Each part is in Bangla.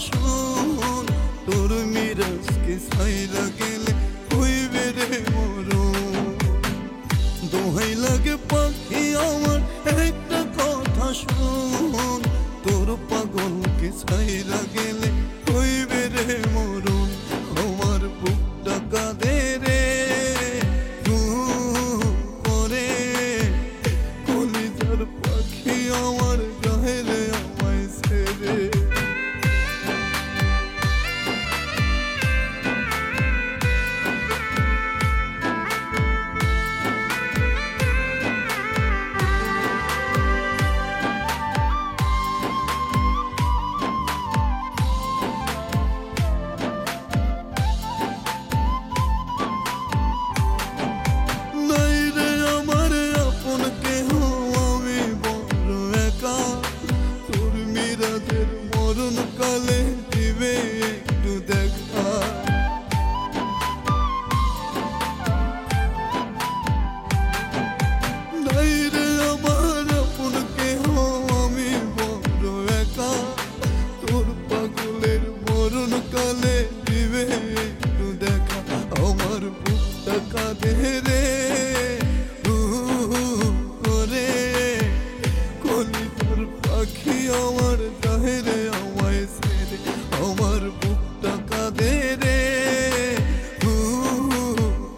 শোন, তোর মিরাজকে ছাইরা গেলে হইবে রে মরণ। দোহাই লাগে পাখি আমার একটা কথা শোন, তোর পাগলকে ছাইরা গেলে হইবে রে মরণ। আমার বুকটা কাঁদে রে করে, কলিজার পাখি আমার গায়ে রে আমায় ছেড়ে। মরণকালে দিবে একটু দেখা, নাই রে আমার আপন কেহ, আমি বড় একা। তোর পাগলের মরণকালে দিবে একটু দেখা, আমার বুকটা কাঁদে রে করে, কলিজার পাখি আমার গায়ে রে আমায় ছেড়ে। আমার বুকটা কাঁদে রে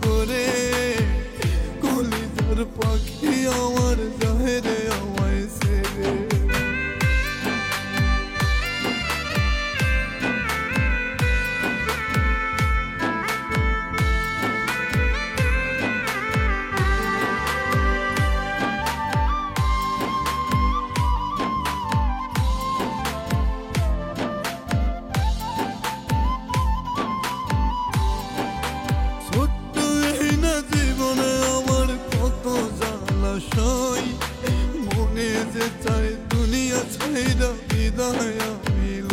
করে, কলিজার পাখি আমার গায়ে রে আমায় ছেড়ে। মনে যে চাই দুনিয়া ছাইরা বিদায় মিল,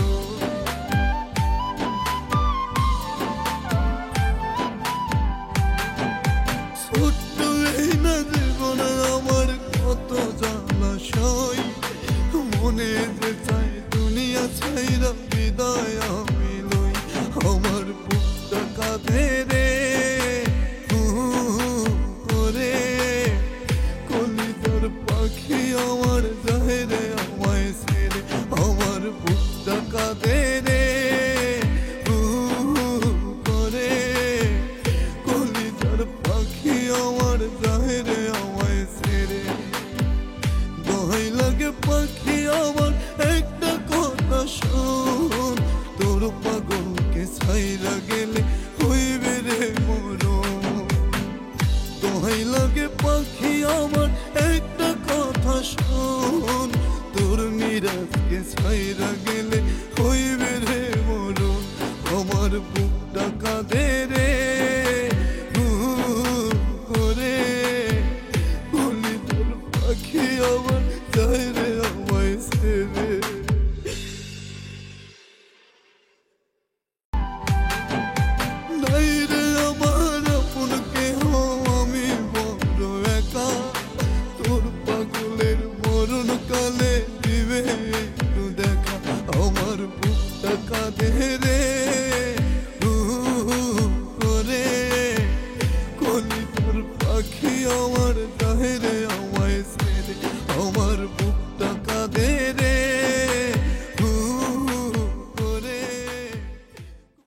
ছোট্ট এই না জীবন আমার কত জ্বালাশয়। মনে যে চাই দুনিয়া ছাইরা বিদায় মিল, আমার বুকটা কাঁদে রে করে, কলিজার পাখি আমার গায়ে রে আমায় ছেড়ে। আমার বুকটা কাঁদে রে করে, কলিজার পাখি আমার গায়ে রে আমায় ছেড়ে। দোহাই লাগে পাখি আমার একটা কথা শোন, তোর পাগলকে ছাইরা গেলে হইবে রে মরণ। দোহাই লাগে পাখি আমার একটা কথা শোন, তোর মিরাজকে ছাইরা গেলে হইবে রে মরণ। আমার বুকটা কাঁদে রে করে, কলিজার পাখি আমার গায়ে রে আমায় ছেড়ে। নাই রে আমার আপন কেহ, আমি বড় একা। তোর পাগলের মরণকালে দিবে একটু দেখা, আমার বুকটা কাঁদে রে